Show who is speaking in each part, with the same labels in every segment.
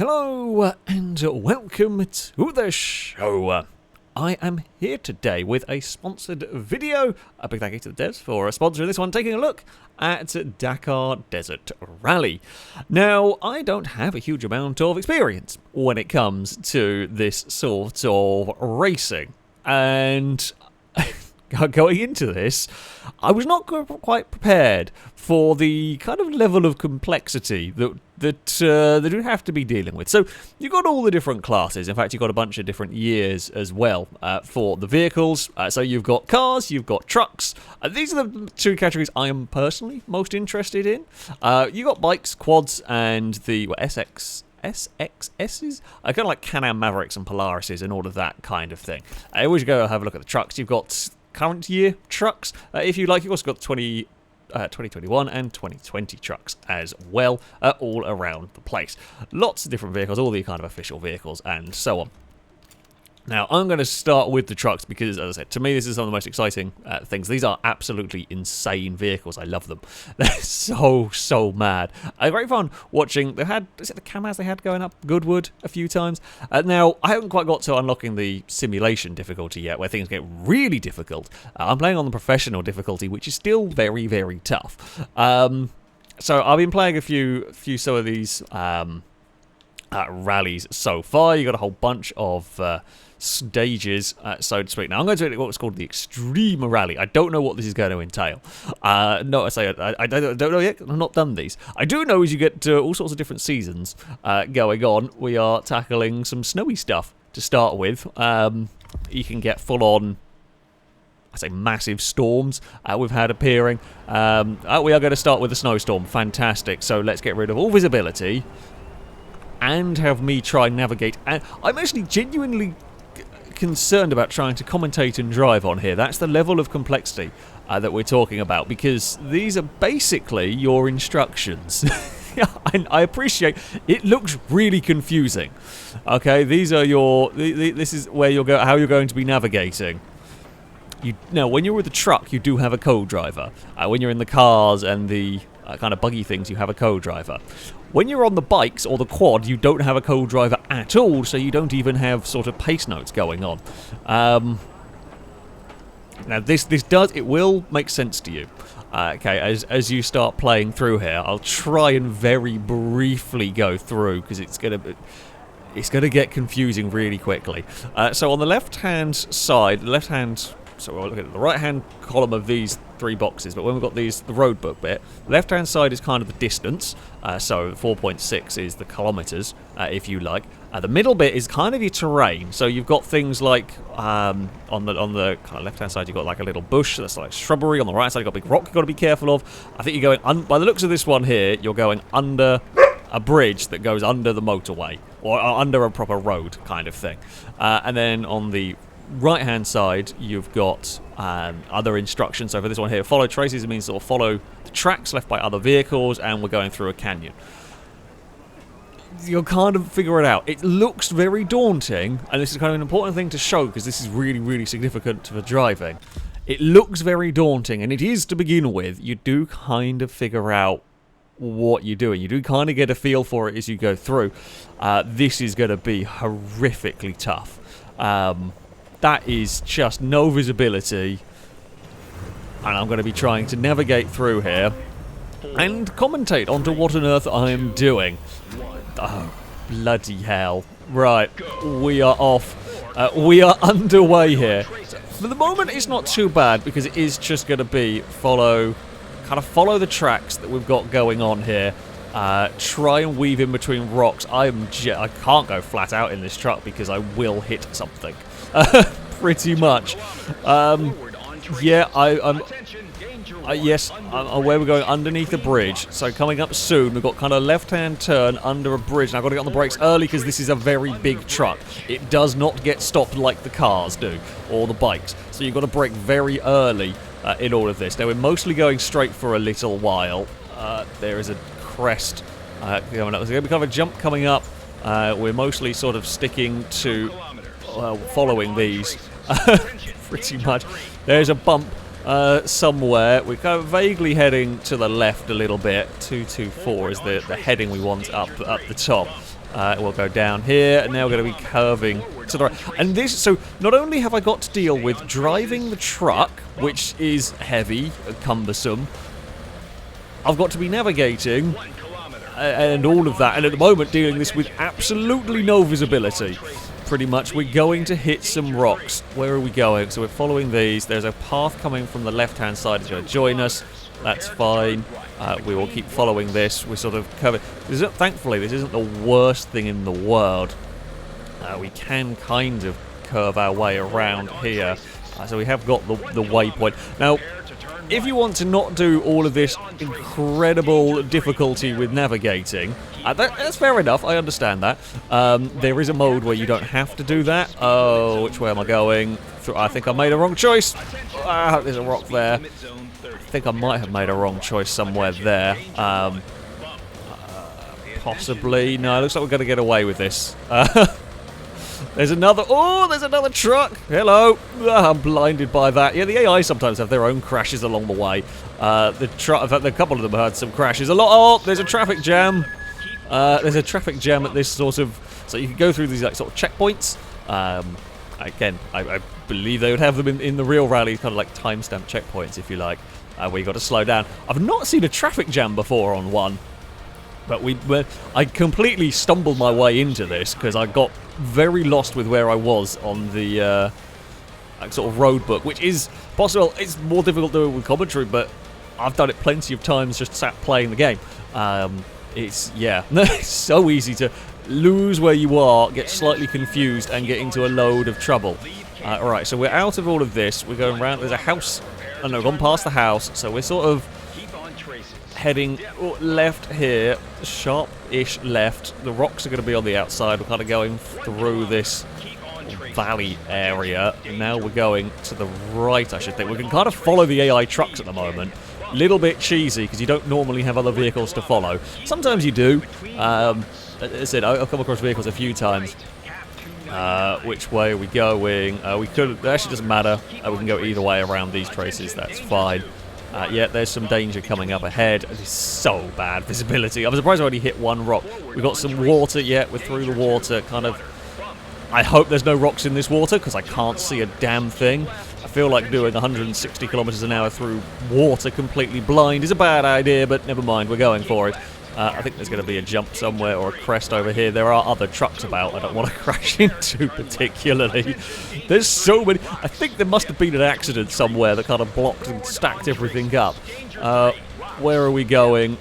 Speaker 1: Hello and welcome to the show. I am here today with a sponsored video. A big thank you to the devs for sponsoring this one, taking a look at Dakar Desert Rally. Now, I don't have a huge amount of experience when it comes to this sort of racing, and going into this, I was not quite prepared for the kind of level of complexity that you have to be dealing with. So you've got all the different classes. In fact, you've got a bunch of different years as well for the vehicles. So you've got cars, you've got trucks. These are the two categories I am personally most interested in. You've got bikes, quads, and the SXSs? Kind of like Can-Am Mavericks and Polarises and all of that kind of thing. I always go have a look at the trucks. You've got current year trucks. If you like, you've also got 2021 and 2020 trucks as well, all around the place. Lots of different vehicles, all the kind of official vehicles and so on. Now, I'm going to start with the trucks because, as I said, to me this is some of the most exciting things. These are absolutely insane vehicles. I love them. They're so mad. Great fun watching. They had, is it the Kamaz they had going up Goodwood a few times? Now, I haven't quite got to unlocking the simulation difficulty yet, where things get really difficult. I'm playing on the professional difficulty, which is still very, very tough. So I've been playing a few some of these rallies so far. You got a whole bunch of stages, so to speak. Now I'm going to do what's called the Extreme Rally. I don't know what this is going to entail. No, I don't know yet. I've not done these. I do know is you get all sorts of different seasons going on. We are tackling some snowy stuff to start with. You can get full on, I say, massive storms we've had appearing. We are going to start with a snowstorm. Fantastic. So let's get rid of all visibility and have me try and navigate. And I'm actually genuinely concerned about trying to commentate and drive on here. That's the level of complexity that we're talking about, because these are basically your instructions. I appreciate it looks really confusing. Okay, these are your. This is where you'll go. How you're going to be navigating. Now, when you're with the truck, you do have a co-driver. When you're in the cars and the kind of buggy things, you have a co-driver. When you're on the bikes or the quad, you don't have a co-driver at all, so you don't even have sort of pace notes going on. Now, it will make sense to you. Okay, as you start playing through here, I'll try and very briefly go through, because it's going to get confusing really quickly. So on the left-hand side, so we're looking at the right-hand column of these three boxes, but when we've got the road book bit, the left-hand side is kind of the distance, so 4.6 is the kilometres, if you like. The middle bit is kind of your terrain, so you've got things like, on the kind of left-hand side, you've got like a little bush, that's like shrubbery. On the right side, you've got a big rock you've got to be careful of. I think you're going, by the looks of this one here, you're going under a bridge that goes under the motorway, or under a proper road kind of thing. And then on the right-hand side, you've got other instructions. So for this one here, follow traces, it means sort of follow the tracks left by other vehicles, and we're going through a canyon. You'll kind of figure it out. It looks very daunting, and this is kind of an important thing to show, because this is really, really significant for driving. It looks very daunting, and it is to begin with. You do kind of figure out what you're doing. You do kind of get a feel for it as you go through. This is going to be horrifically tough. That is just no visibility, and I'm going to be trying to navigate through here and commentate onto what on earth I am doing. Oh, bloody hell. Right, we are off. We are underway here. So for the moment, it's not too bad, because it is just going to be follow the tracks that we've got going on here. Try and weave in between rocks. I can't go flat out in this truck because I will hit something. Pretty much. Yeah, yes, where we're going underneath the bridge. So coming up soon, we've got kind of left-hand turn under a bridge. Now I've got to get on the brakes early because this is a very big truck. It does not get stopped like the cars do, or the bikes. So you've got to brake very early in all of this. Now we're mostly going straight for a little while. There is a crest coming up. There's going to be kind of a jump coming up. We're mostly sort of sticking to following these pretty much. There's a bump somewhere. We're kind of vaguely heading to the left a little bit. 224 is the heading we want up the top. We'll go down here, and now we're going to be curving to the right. And this, so not only have I got to deal with driving the truck, which is heavy, cumbersome, I've got to be navigating and all of that, and at the moment dealing this with absolutely no visibility. Pretty much, we're going to hit some rocks. Where are we going? So we're following these. There's a path coming from the left-hand side. It's going to join us. That's fine. We will keep following this. We're sort of covered. Thankfully, this isn't the worst thing in the world. We can kind of curve our way around here. So we have got the waypoint. Now, if you want to not do all of this incredible difficulty with navigating, that's fair enough, I understand that. There is a mode where you don't have to do that. Oh, which way am I going? I think I made a wrong choice. There's a rock there. I think I might have made a wrong choice somewhere there. Possibly. No, it looks like we're going to get away with this. There's another truck. Hello. I'm blinded by that. Yeah, the AI sometimes have their own crashes along the way. The truck, in fact, a couple of them had some crashes. Oh, there's a traffic jam. There's a traffic jam at this sort of, so you can go through these like sort of checkpoints. Again, I believe they would have them in the real rally, kind of like timestamp checkpoints, if you like, where you got to slow down. I've not seen a traffic jam before on one. But I completely stumbled my way into this because I got very lost with where I was on the sort of road book, which is possible. It's more difficult to do it with commentary, but I've done it plenty of times just sat playing the game. It's so easy to lose where you are, get slightly confused, and get into a load of trouble. Alright, so we're out of all of this. We're going around. There's a house. Oh no, gone past the house. So we're sort of heading left here, sharp-ish left. The rocks are going to be on the outside. We're kind of going through this valley area. Now we're going to the right, I should think. We can kind of follow the AI trucks at the moment. Little bit cheesy because you don't normally have other vehicles to follow. Sometimes you do. As I said, I've come across vehicles a few times. Which way are we going? It actually doesn't matter. We can go either way around these traces. That's fine. Yeah, there's some danger coming up ahead. It is so bad visibility. I'm surprised I only hit one rock. We've got some water yet. We're through the water, kind of. I hope there's no rocks in this water because I can't see a damn thing. I feel like doing 160 kilometers an hour through water completely blind is a bad idea, but never mind, we're going for it. I think there's going to be a jump somewhere or a crest over here. There are other trucks about I don't want to crash into particularly. There's so many. I think there must have been an accident somewhere that kind of blocked and stacked everything up. Where are we going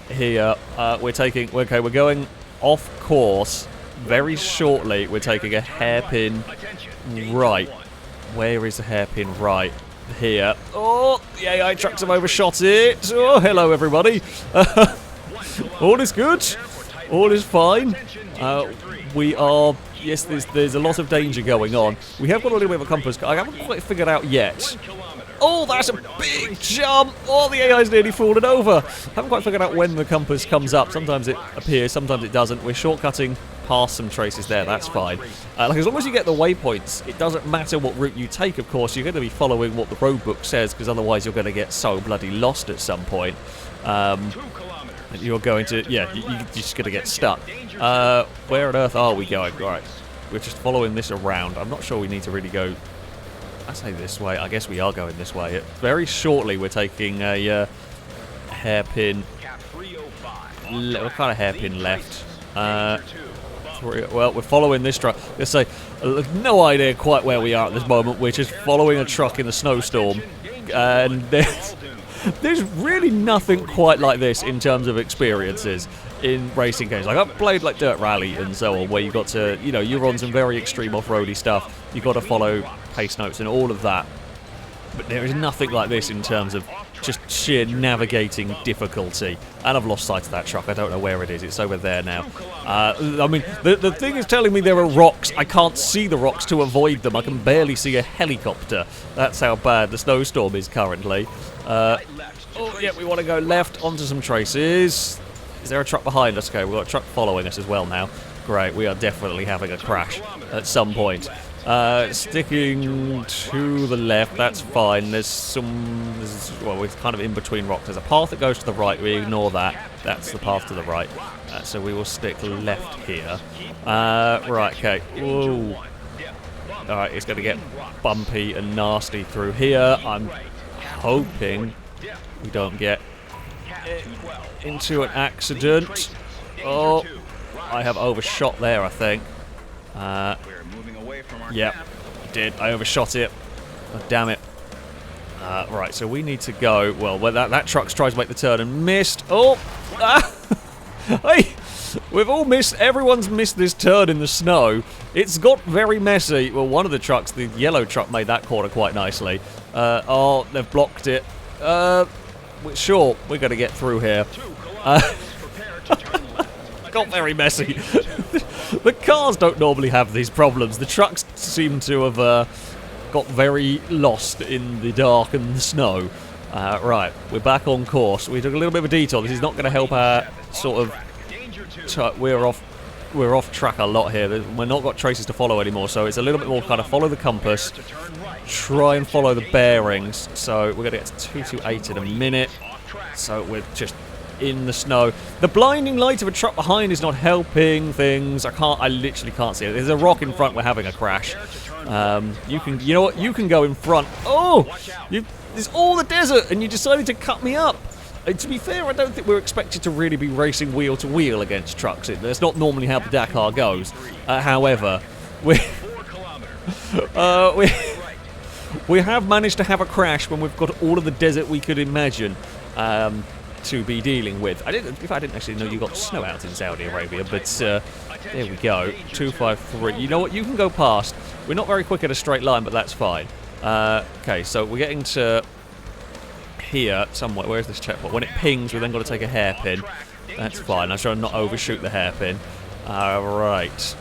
Speaker 1: here? We're going off course. Very shortly, we're taking a hairpin right. Where is the hairpin right? Here. Oh, the AI trucks have overshot it. Oh, hello everybody. All is good. All is fine. We are... Yes, there's a lot of danger going on. We have got a little bit of a compass. I haven't quite figured out yet. Oh, that's a big jump. Oh, the AI's nearly fallen over. Haven't quite figured out when the compass comes up. Sometimes it appears, sometimes it doesn't. We're shortcutting past some traces there. That's fine. As long as you get the waypoints, it doesn't matter what route you take, of course. You're going to be following what the road book says, because otherwise you're going to get so bloody lost at some point. You're going to, you're just going to get stuck. Where on earth are we going? Right, we're just following this around. I'm not sure we need to really go, I say this way. I guess we are going this way. Very shortly we're taking a hairpin, what kind of hairpin left? Well, we're following this truck. Let's say, no idea quite where we are at this moment. We're just following a truck in a snowstorm. And there's really nothing quite like this in terms of experiences in racing games. Like, I've played like Dirt Rally and so on, where you've got to, you're on some very extreme off-roady stuff. You've got to follow pace notes and all of that. But there is nothing like this in terms of just sheer navigating difficulty. And I've lost sight of that truck. I don't know where it is. It's over there now. I mean, the thing is telling me there are rocks. I can't see the rocks to avoid them. I can barely see a helicopter. That's how bad the snowstorm is currently. We want to go left onto some traces. Is there a truck behind us? Okay, we've got a truck following us as well now. Great, we are definitely having a crash at some point. Sticking to the left, that's fine. Well, we're kind of in between rocks. There's a path that goes to the right. We ignore that. That's the path to the right. So we will stick left here. Right, okay. Whoa. Alright, it's going to get bumpy and nasty through here. I'm hoping we don't get into an accident. Oh, I have overshot there, I think. Yep, I did. I overshot it. Oh, damn it. Right, so we need to go. Well, that truck's tried to make the turn and missed. Oh! Hey! We've all missed. Everyone's missed this turn in the snow. It's got very messy. Well, one of the trucks, the yellow truck, made that corner quite nicely. Oh, they've blocked it. Sure, we're going to get through here. Got very messy. The cars don't normally have these problems. The trucks seem to have got very lost in the dark and the snow. Right, we're back on course. We took a little bit of a detour. This is not going to help our sort of... We're off track a lot here. We're not got traces to follow anymore, so it's a little bit more kind of follow the compass, try and follow the bearings. So we're going to get to 228 in a minute. So we're just in the snow. The blinding light of a truck behind is not helping things. I literally can't see it. There's a rock in front. We're having a crash. You know what? You can go in front. Oh, there's all the desert, and you decided to cut me up. To be fair, I don't think we're expected to really be racing wheel to wheel against trucks. That's not normally how the Dakar goes. However, we have managed to have a crash when we've got all of the desert we could imagine to be dealing with. I didn't actually know you got snow out in Saudi Arabia, but there we go. 253. You know what? You can go past. We're not very quick at a straight line, but that's fine. Okay, so we're getting to here somewhere. Where's this checkpoint? When it pings, we've then got to take a hairpin. That's fine. I'm trying not overshoot the hairpin. Right.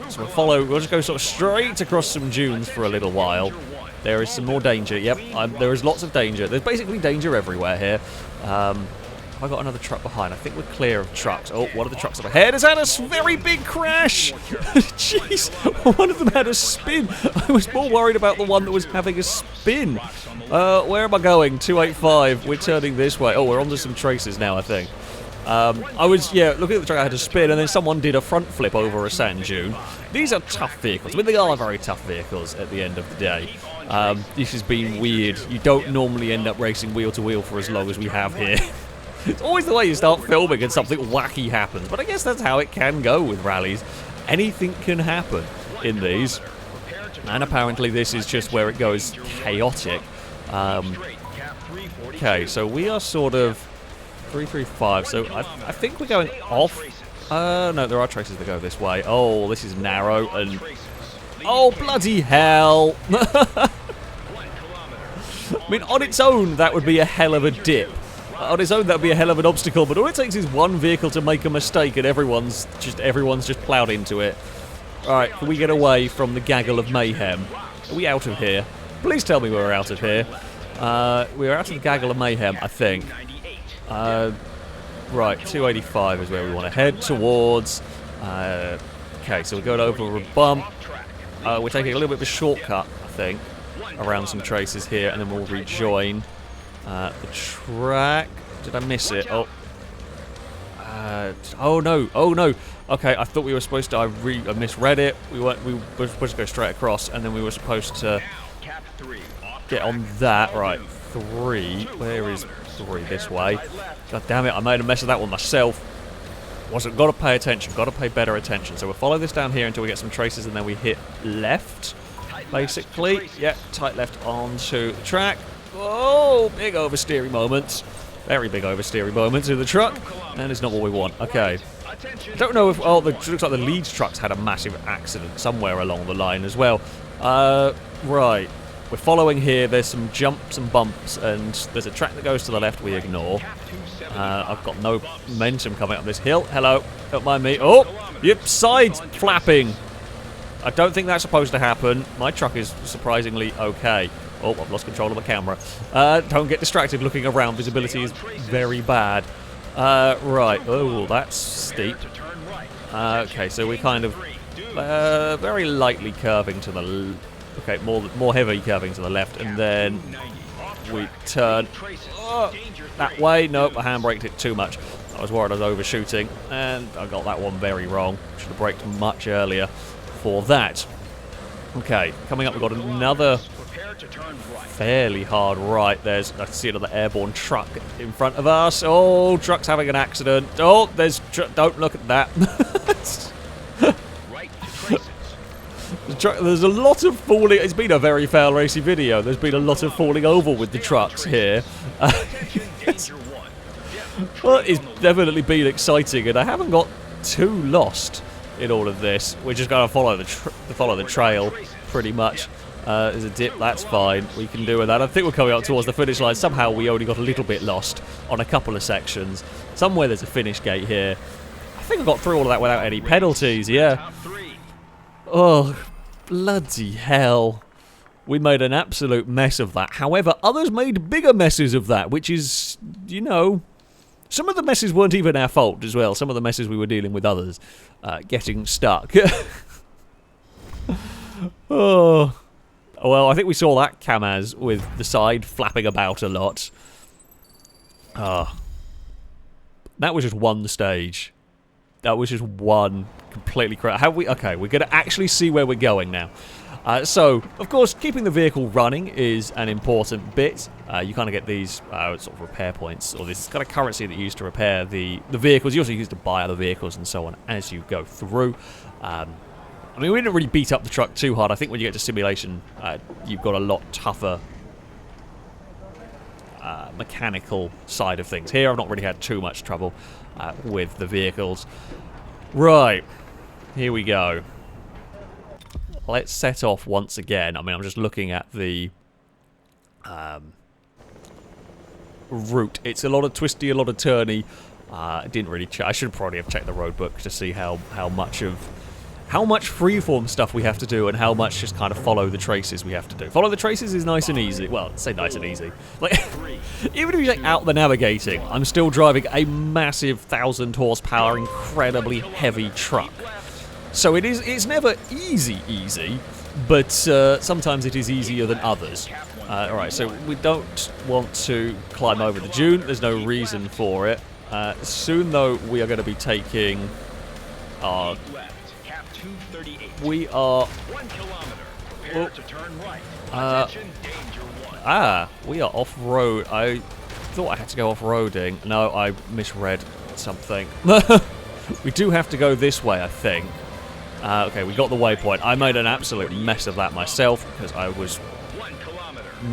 Speaker 1: So we'll just go sort of straight across some dunes for a little while. There is some more danger. Yep, there is lots of danger. There's basically danger everywhere here. Have I got another truck behind? I think we're clear of trucks. Oh, one of the trucks up ahead has had a very big crash. Jeez, one of them had a spin. I was more worried about the one that was having a spin. Where am I going? 285. We're turning this way. Oh, we're onto some traces now, I think. I was, looking at the truck, I had a spin, and then someone did a front flip over a sand dune. These are tough vehicles. I mean, they are very tough vehicles at the end of the day. This has been weird. You don't normally end up racing wheel to wheel for as long as we have here. It's always the way you start filming and something wacky happens. But I guess that's how it can go with rallies. Anything can happen in these. And apparently this is just where it goes chaotic. Okay, so we are sort of 335. So I think we're going off. No, there are traces that go this way. Oh, this is narrow and... Oh, bloody hell! I mean, on its own, that would be a hell of a dip. On its own, that would be a hell of an obstacle, but all it takes is one vehicle to make a mistake and everyone's just ploughed into it. Alright, can we get away from the gaggle of mayhem? Are we out of here? Please tell me we're out of here. We're out of the gaggle of mayhem, I think. Right, 285 is where we want to head towards. Okay, so we're going over a bump. We're taking a little bit of a shortcut, I think, around some traces here, and then we'll rejoin the track. Did I miss it? Oh. Oh no. Okay, I thought we were supposed to. I misread it. We were supposed to go straight across, and then we were supposed to get on that. Right, 3. Where is 3? This way. God damn it! I made a mess of that one myself. Got to pay attention. Got to pay better attention. So we'll follow this down here until we get some traces, and then we hit left. Basically, yeah, tight left onto the track. Oh, big oversteering moments. Very big oversteering moments in the truck. And it's not what we want. Okay. I don't know if... Oh, it looks like the Leeds truck's had a massive accident somewhere along the line as well. Right. We're following here. There's some jumps and bumps, and there's a track that goes to the left we ignore. I've got no momentum coming up this hill. Hello. Don't mind me. Oh, yep, side flapping. I don't think that's supposed to happen. My truck is surprisingly okay. Oh, I've lost control of the camera. Don't get distracted looking around. Visibility is very bad. Right. Oh, that's steep. Okay, so we kind of Very lightly curving to the... Okay, more heavy curving to the left, and then we turn that way. Nope, I handbraked it too much. I was worried I was overshooting, and I got that one very wrong. Should have braked much earlier for that. Okay, coming up, we've got another fairly hard right. I see another airborne truck in front of us. Oh, truck's having an accident. Oh, don't look at that. There's a lot of falling. It's been a very FailRacey video. There's been a lot of falling over with the trucks here. Well, it's definitely been exciting, and I haven't got too lost in all of this. We're just going to follow the trail, pretty much. There's a dip, that's fine. We can do with that. I think we're coming up towards the finish line. Somehow we only got a little bit lost on a couple of sections. Somewhere there's a finish gate here. I think I got through all of that without any penalties, yeah. Oh, bloody hell. We made an absolute mess of that. However, others made bigger messes of that, which is, you know... Some of the messes weren't even our fault as well. Some of the messes we were dealing with others getting stuck. Oh... Well, I think we saw that Kamaz with the side flapping about a lot. That was just one stage. That was just one completely correct. Okay, we're going to actually see where we're going now. So, of course, keeping the vehicle running is an important bit. You kind of get these sort of repair points, or this kind of currency that you use to repair the vehicles. You also use to buy other vehicles and so on as you go through. I mean, we didn't really beat up the truck too hard. I think when you get to simulation, you've got a lot tougher mechanical side of things. Here, I've not really had too much trouble with the vehicles. Right, here we go. Let's set off once again. I mean, I'm just looking at the route. It's a lot of twisty, a lot of turny. I didn't really check. I should probably have checked the road book to see how much freeform stuff we have to do and how much just kind of follow the traces we have to do. Follow the traces is nice and easy. Well, say nice and easy. Like, even if you take out the navigating, I'm still driving a massive 1,000 horsepower, incredibly heavy truck. So it's never easy, but sometimes it is easier than others. Alright, so we don't want to climb over the dune. There's no reason for it. Soon, though, we are going to be taking our... We are... we are off-road. I thought I had to go off-roading. No, I misread something. We do have to go this way, I think. Okay, we got the waypoint. I made an absolute mess of that myself because I was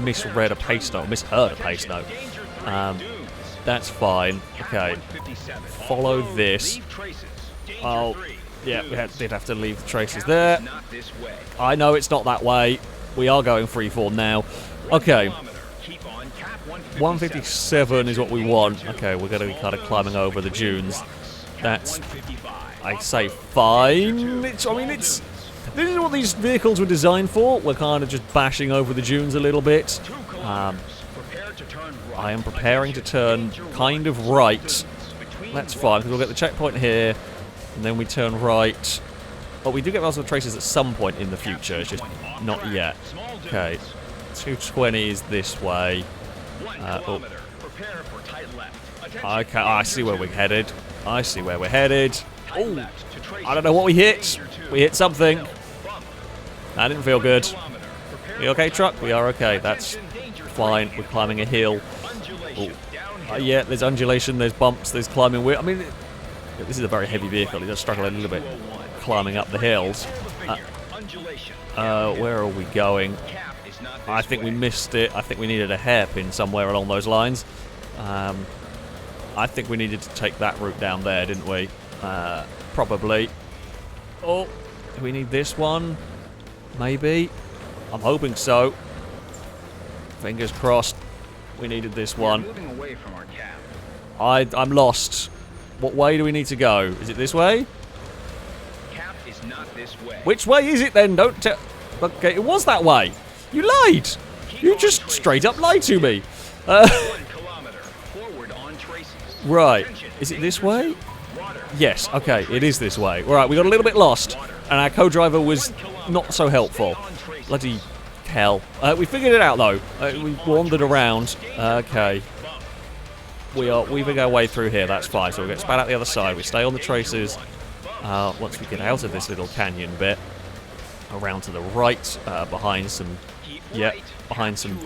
Speaker 1: misread a pace note, misheard a pace note. That's fine. Okay, follow this. Oh, yeah, we did have to leave the traces there. I know it's not that way. We are going freeform now. Okay, 157 is what we want. Okay, we're going to be kind of climbing over the dunes. That's, I say, fine. This is what these vehicles were designed for. We're kind of just bashing over the dunes a little bit. I am preparing to turn kind of right. That's fine, because we'll get the checkpoint here, and then we turn right. Oh, we do get lots of traces at some point in the future, it's just not yet. Okay, 220 is this way. Oh. Okay, I see where we're headed. I see where we're headed. Oh, I don't know what we hit. We hit something. That didn't feel good. We okay, truck? We are okay. That's fine. We're climbing a hill. Oh. Yeah, there's undulation, there's bumps, there's climbing. I mean, this is a very heavy vehicle. It does struggle a little bit climbing up the hills. Where are we going? I think we missed it. I think we needed a hairpin somewhere along those lines. I think we needed to take that route down there, didn't we? Probably. Oh, do we need this one? Maybe. I'm hoping so. Fingers crossed. We needed this one. I'm lost. What way do we need to go? Is it this way? Cap is not this way. Which way is it then? Don't tell. Okay, it was that way. You lied. You just straight up lied to me. Right. Is it this way? Yes. Okay, it is this way. All right, we got a little bit lost. and our co-driver was not so helpful. Bloody hell. We figured it out though. We wandered around. Okay. Weaving our way through here, that's fine. So we'll get spat out the other side. We stay on the traces once we get out of this little canyon bit. Around to the right, behind some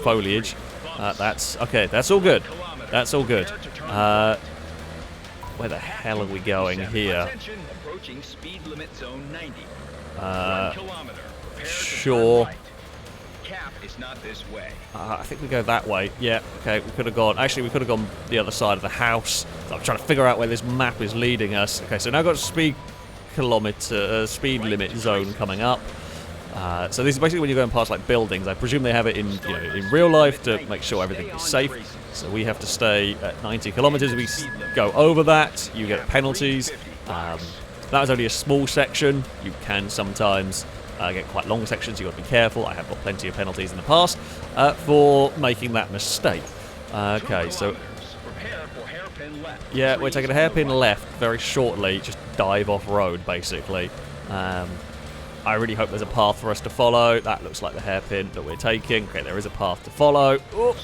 Speaker 1: foliage. That's okay, that's all good. That's all good. Where the hell are we going here? Sure. I think we go that way. Yeah, okay, we could have gone... Actually, we could have gone the other side of the house. So I'm trying to figure out where this map is leading us. Okay, so now I've got a speed limit zone coming up. So this is basically when you're going past like buildings. I presume they have it in in real life to make sure everything is safe. So we have to stay at 90 kilometers. If we go over that, you get penalties. That was only a small section. You can sometimes get quite long sections. You've got to be careful. I have got plenty of penalties in the past for making that mistake. Okay, so yeah, we're taking a hairpin left very shortly. Just dive off road, basically. I really hope there's a path for us to follow. That looks like the hairpin that we're taking. Okay, there is a path to follow. Ooh.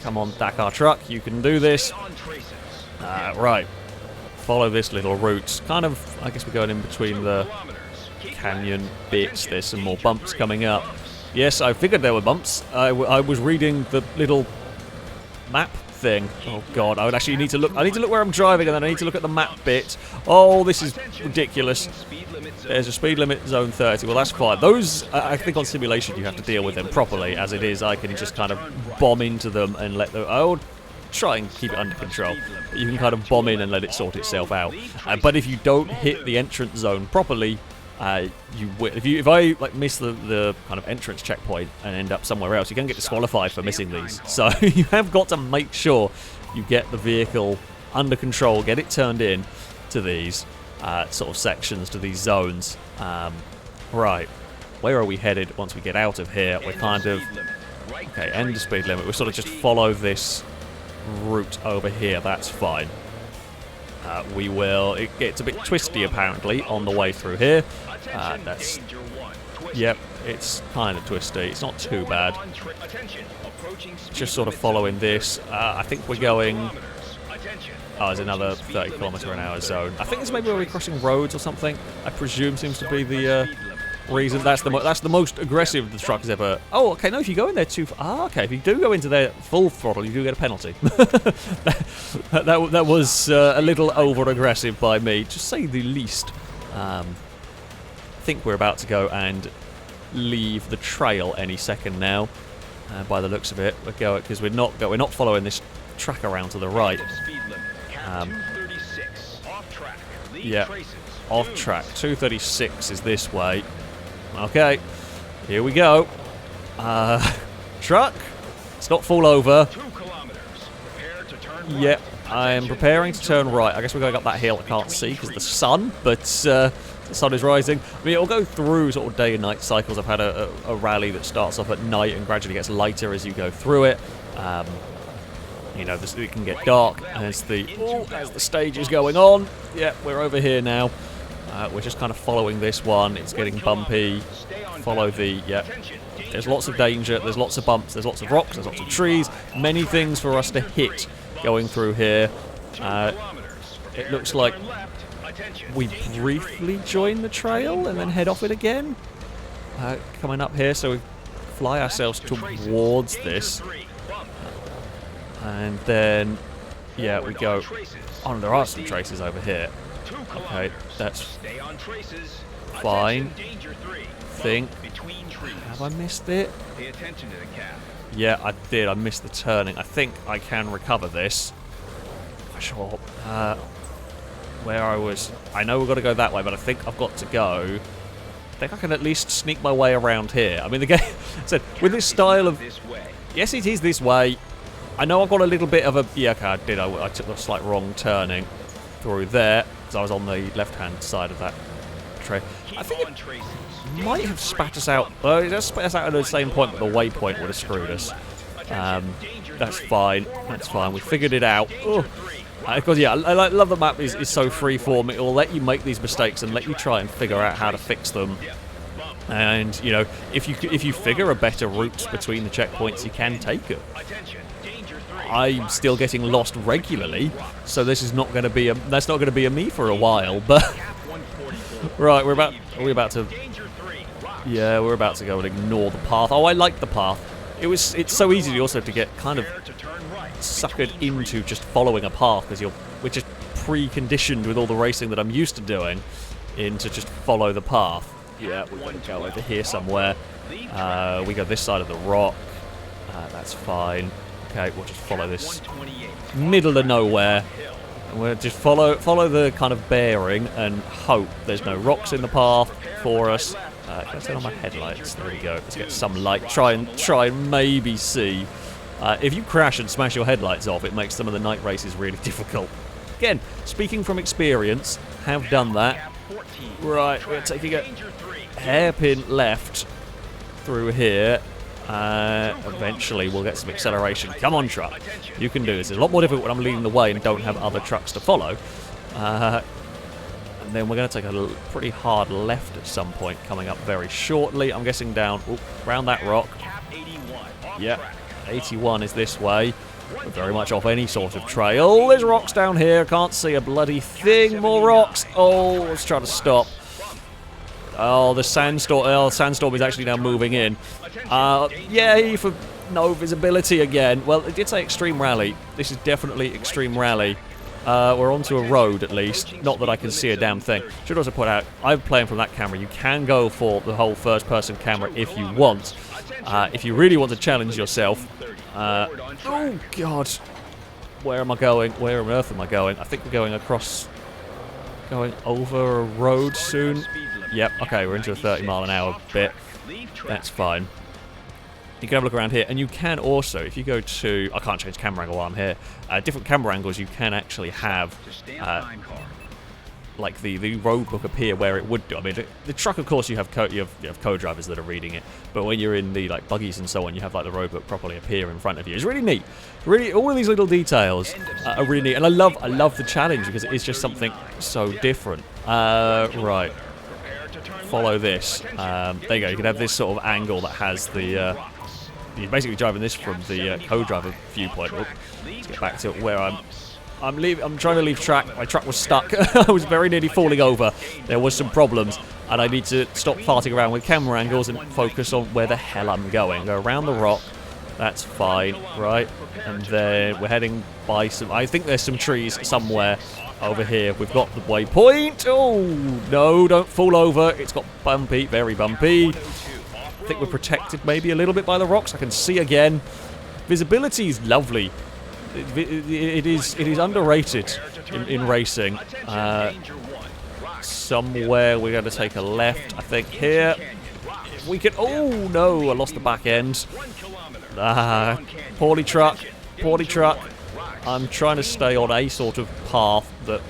Speaker 1: Come on, Dakar truck, you can do this. Right, follow this little route. Kind of, I guess we're going in between the canyon bits. There's some more bumps coming up. Yes, I figured there were bumps. I was reading the little map thing. Oh god, I would actually need to look. I need to look where I'm driving, and then I need to look at the map bit. Oh, this is ridiculous. There's a speed limit zone 30. Well, that's fine. Those, I think on simulation you have to deal with them properly. As it is, I can just kind of bomb into them and let them... I'll try and keep it under control. You can kind of bomb in and let it sort itself out. But if you don't hit the entrance zone properly, you will. If I like miss the kind of entrance checkpoint and end up somewhere else, you can get disqualified for missing these. So you have got to make sure you get the vehicle under control, get it turned in to these sort of sections, to these zones. Right, where are we headed once we get out of here? We're kind of... Okay, end the speed limit. We sort of just follow this route over here. That's fine. We will... It's a bit twisty, apparently, on the way through here. That's... Yep, it's kind of twisty. It's not too bad. Just sort of following this. I think we're going... Oh, there's another 30 km/h zone. I think it's maybe where we're crossing roads or something. I presume seems to be the reason. That's the most aggressive the truck has ever... Oh, okay, no, if you go in there too... okay, if you do go into there full throttle, you do get a penalty. that was a little over-aggressive by me, to say the least. I think we're about to go and leave the trail any second now. By the looks of it, we're going because we're not following this track around to the right. Yeah, off track. 236 is this way. Okay, here we go. Truck, let's not fall over. Yep, I am preparing to turn right. I guess we're going up that hill. I can't see because of the sun, but the sun is rising. I mean, it'll go through sort of day and night cycles. I've had a rally that starts off at night and gradually gets lighter as you go through it. You know, it can get dark as the stage is going on. Yeah, we're over here now. We're just kind of following this one. It's getting bumpy. Follow the... Yeah. There's lots of danger. There's lots of bumps. There's lots of rocks. There's lots of trees. Many things for us to hit going through here. It looks like we briefly join the trail and then head off it again. Coming up here, so we fly ourselves towards this. And then, yeah, we go... Oh, there are some traces over here. Okay, that's fine. Have I missed it? Yeah, I did. I missed the turning. I think I can recover this. For sure. Where I was... I know we've got to go that way, but I think I've got to go... I think I can at least sneak my way around here. I mean, the game said, with this style of... Yes, it is this way. I know I've got a little bit of a... Yeah, okay, I did. I took the slight wrong turning through there, because I was on the left-hand side of that trail. I think it might have spat us out. Well, it just spat us out at the same point, but the waypoint would have screwed us. That's fine. That's fine. We figured it out. Oh, Because yeah, I love the map is so freeform. It will let you make these mistakes and let you try and figure out how to fix them. And you know, if you figure a better route between the checkpoints, you can take it. I'm still getting lost regularly, so this is not going to be that's not going to be a me for a while. But right, we're about to go and ignore the path. Oh, I like the path. It's so easy also to get kind of suckered into just following a path because we're just preconditioned with all the racing that I'm used to doing into just follow the path. Yeah, we're going to go over here somewhere. We go this side of the rock. That's fine. Okay, we'll just follow this middle of nowhere. And we'll just follow the kind of bearing and hope there's no rocks in the path for us. Can I turn on my headlights? There we go. Let's get some light. Try and maybe see. If you crash and smash your headlights off, it makes some of the night races really difficult. Again, speaking from experience, have done that. Right, we're taking a hairpin left through here. Eventually we'll get some acceleration. Come on, truck. You can do this. It's a lot more difficult when I'm leading the way and don't have other trucks to follow. And then we're going to take a pretty hard left at some point coming up very shortly. I'm guessing down around that rock. Yep, 81 is this way. We're very much off any sort of trail. There's rocks down here. Can't see a bloody thing. More rocks. Oh, let's try to stop. Oh, the sandstorm. Oh, the sandstorm is actually now moving in. Yay for no visibility again. Well, it did say Extreme Rally. This is definitely Extreme Rally. We're onto a road at least. Not that I can see a damn thing. Should also point out, I'm playing from that camera. You can go for the whole first-person camera if you want. If you really want to challenge yourself. Oh, God. Where am I going? Where on earth am I going? I think we're going over a road soon. Yep, okay, we're into a 30-mile-an-hour bit. That's fine. You can have a look around here, and you can also, if you go to... I can't change camera angle while I'm here. Different camera angles, you can actually have... like the road book appear where it would do. I mean, the truck, of course, you have co-drivers that are reading it, but when you're in the like buggies and so on, you have like the road book properly appear in front of you. It's really neat. Really, all of these little details are really neat, and I love the challenge because it is just something so different. Right, follow this. There you go. You can have this sort of angle that has the. You're basically driving this from the co-driver viewpoint. Let's get back to where I'm trying to leave track. My truck was stuck. I was very nearly falling over. There was some problems, and I need to stop farting around with camera angles and focus on where the hell I'm going. Go around the rock. That's fine, right? And then we're heading by some... I think there's some trees somewhere over here. We've got the waypoint. Oh, no, don't fall over. It's got bumpy, very bumpy. I think we're protected maybe a little bit by the rocks. I can see again. Visibility is lovely. It is underrated in racing. Somewhere we're going to take a left, I think, here. If we can... Oh, no, I lost the back end. Poorly truck. I'm trying to stay on a sort of path that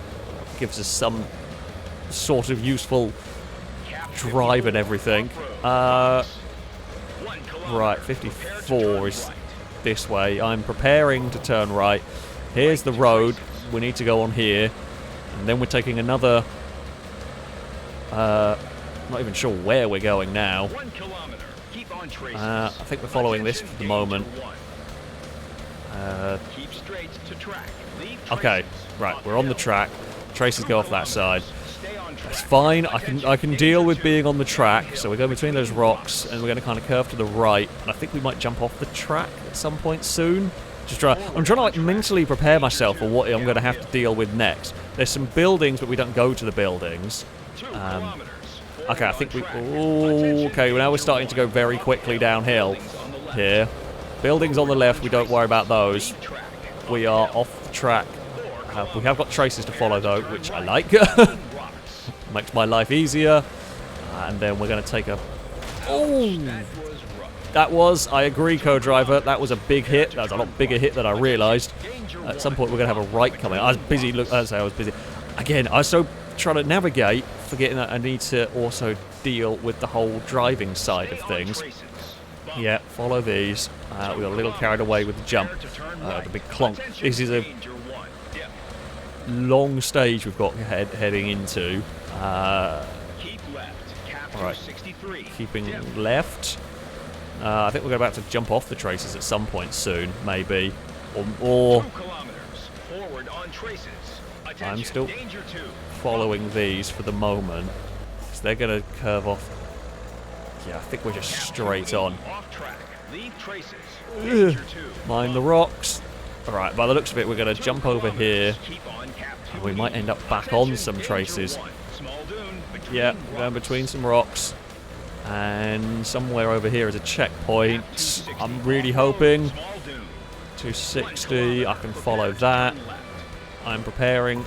Speaker 1: gives us some sort of useful drive and everything. Right, 54 is this way. I'm preparing to turn right. Here's the road. We need to go on here. And then we're taking another... not even sure where we're going now. I think we're following this for the moment. Okay, right, we're on the track. Traces go off that side. That's fine. I can deal with being on the track. So we go between those rocks, and we're going to kind of curve to the right. And I think we might jump off the track at some point soon. I'm trying to like mentally prepare myself for what I'm going to have to deal with next. There's some buildings, but we don't go to the buildings. Okay, I think we... Oh, okay, well, now we're starting to go very quickly downhill here. Buildings on the left, we don't worry about those. We are off the track. We have got traces to follow, though, which I like. Makes my life easier. And then we're going to take a... Oh! That was, I agree, co-driver, that was a big hit. That was a lot bigger hit than I realised. At some point, we're going to have a right coming. I was busy. Look, I was busy. Again, I was so trying to navigate, forgetting that I need to also deal with the whole driving side of things. Yeah, follow these. We got a little carried away with the jump. The big clonk. This is a... long stage we've got heading into.
Speaker 2: Keep left. Cap
Speaker 1: Alright,
Speaker 2: 63.
Speaker 1: keeping left. I think we're about to jump off the traces at some point soon, maybe. Or
Speaker 2: 2 kilometers. Forward on traces. Attention,
Speaker 1: I'm still
Speaker 2: danger 2.
Speaker 1: following these for the moment. So they're going to curve off. Yeah, I think we're just
Speaker 2: Cap
Speaker 1: straight
Speaker 2: 28
Speaker 1: on.
Speaker 2: Off track. Leave traces.
Speaker 1: Ugh.
Speaker 2: Danger 2.
Speaker 1: Mind the rocks. Alright, by the looks of it, we're going to jump over here.
Speaker 2: Keep on cap
Speaker 1: And we might end up back on some traces. Yeah, going between some rocks. And somewhere over here is a checkpoint. I'm really hoping. 260, I can follow that. I'm preparing.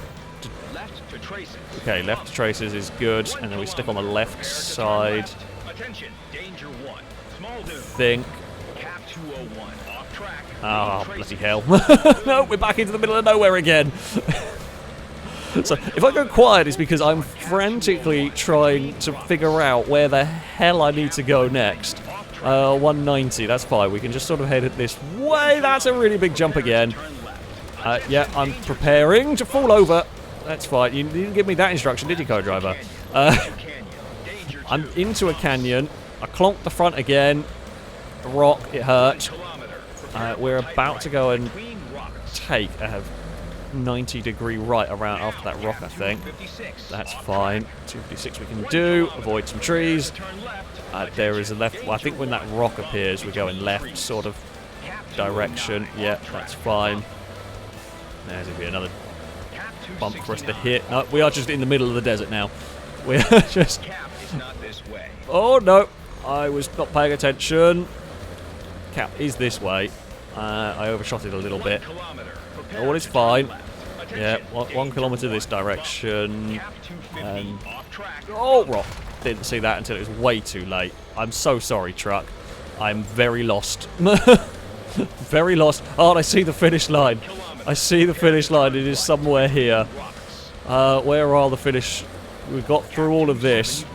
Speaker 1: Okay, left to traces is good. And then we stick on the left side. Think. Oh, bloody hell. No, we're back into the middle of nowhere again. So, if I go quiet, it's because I'm frantically trying to figure out where the hell I need to go next. 190, that's fine. We can just sort of head it this way. That's a really big jump again. Yeah, I'm preparing to fall over. That's fine. You didn't give me that instruction, did you, co-driver? I'm into a canyon. I clonked the front again. A rock, it hurt. We're about to go and take a 90-degree right around after that rock, I think. That's fine. 256 we can do. Avoid some trees. There is a left. Well, I think when that rock appears, we're going left sort of direction. Yeah, that's fine. There's going to be another bump for us to hit. No, we are just in the middle of the desert now. We are just... Oh, no. I was not paying attention. Cap is this way. I overshot it a little bit. All is fine. Yeah, 1 kilometer this direction. And oh, rock. Didn't see that until it was way too late. I'm so sorry, truck. I'm very lost. Very lost. Oh, and I see the finish line. I see the finish line. It is somewhere here. Where are the finish? We've got through all of this.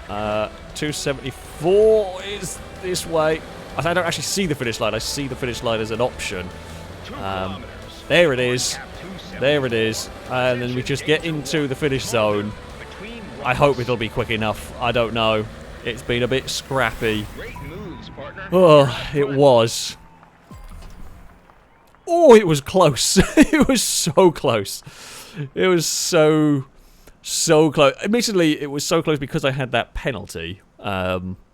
Speaker 1: 274 is this way. I don't actually see the finish line. I see the finish line as an option. There it is. There it is. And then we just get into the finish zone. I hope it'll be quick enough. I don't know. It's been a bit scrappy. Oh, it was. Oh, it was close. It was so close. It was so close. Admittedly, it was so close because I had that penalty.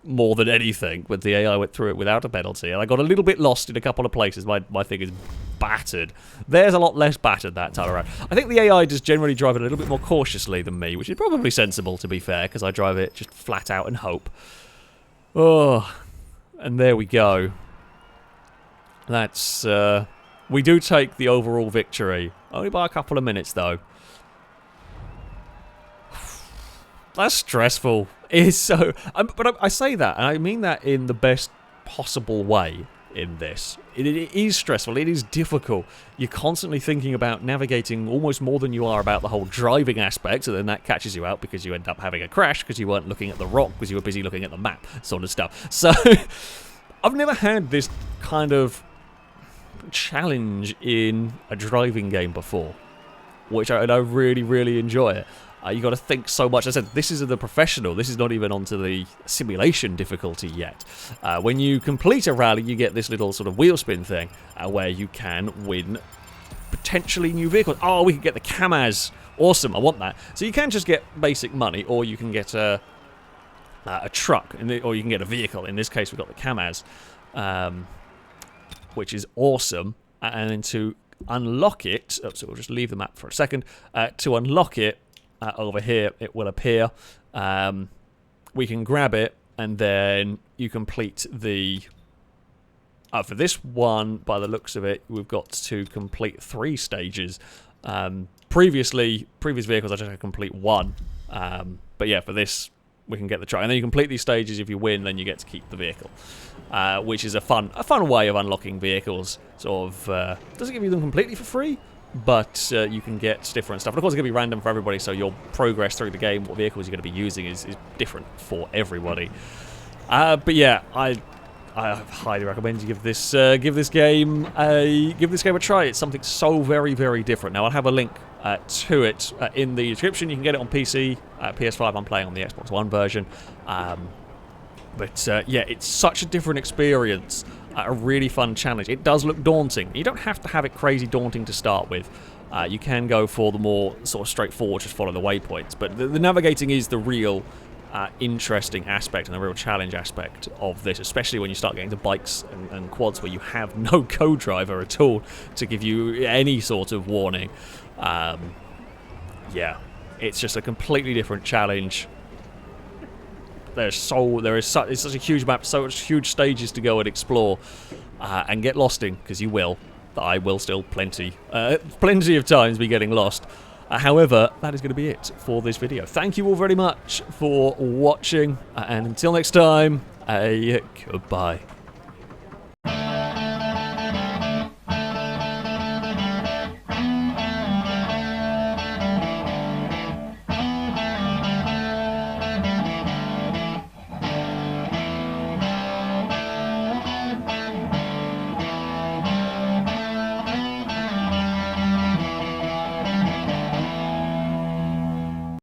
Speaker 1: More than anything, but the AI went through it without a penalty, and I got a little bit lost in a couple of places. My thing is battered. There's a lot less battered that time around. I think the AI does generally drive it a little bit more cautiously than me, which is probably sensible, to be fair, because I drive it just flat out and hope. Oh, and there we go. That's, we do take the overall victory. Only by a couple of minutes, though. That's stressful. It's so... but I say that, and I mean that in the best possible way in this. It is stressful. It is difficult. You're constantly thinking about navigating almost more than you are about the whole driving aspect, and then that catches you out because you end up having a crash because you weren't looking at the rock because you were busy looking at the map, sort of stuff. So, I've never had this kind of challenge in a driving game before, which I really, really enjoy it. You got to think so much. As I said, this is the professional. This is not even onto the simulation difficulty yet. When you complete a rally, you get this little sort of wheel spin thing where you can win potentially new vehicles. Oh, we can get the Kamaz. Awesome, I want that. So you can just get basic money, or you can get a truck, or you can get a vehicle. In this case, we've got the Kamaz, which is awesome. And then to unlock it, so we'll just leave the map for a second. To unlock it, over here it will appear. We can grab it, and then you complete the... for this one, by the looks of it, we've got to complete 3 stages. Previous vehicles I just had to complete 1. But yeah, for this, we can get the truck. And then you complete these stages. If you win, then you get to keep the vehicle. Which is a fun way of unlocking vehicles. Sort of, doesn't give you them completely for free, but you can get different stuff. And of course, it's going to be random for everybody, so your progress through the game, what vehicles you're going to be using, is different for everybody. But yeah, I I highly recommend you give this game a try. It's something so very, very different. Now I'll have a link to it in the description. You can get it on PC, PS5. I'm playing on the Xbox One version. But yeah, it's such a different experience, a really fun challenge. It does look daunting. You don't have to have it crazy daunting to start with. You can go for the more sort of straightforward, just follow the waypoints. But the navigating is the real interesting aspect and the real challenge aspect of this, especially when you start getting to bikes and quads where you have no co-driver at all to give you any sort of warning. Yeah, it's just a completely different challenge. It's such a huge map, so much huge stages to go and explore and get lost in, because you will. I will still plenty of times be getting lost. However, that is going to be it for this video. Thank you all very much for watching, and until next time, goodbye.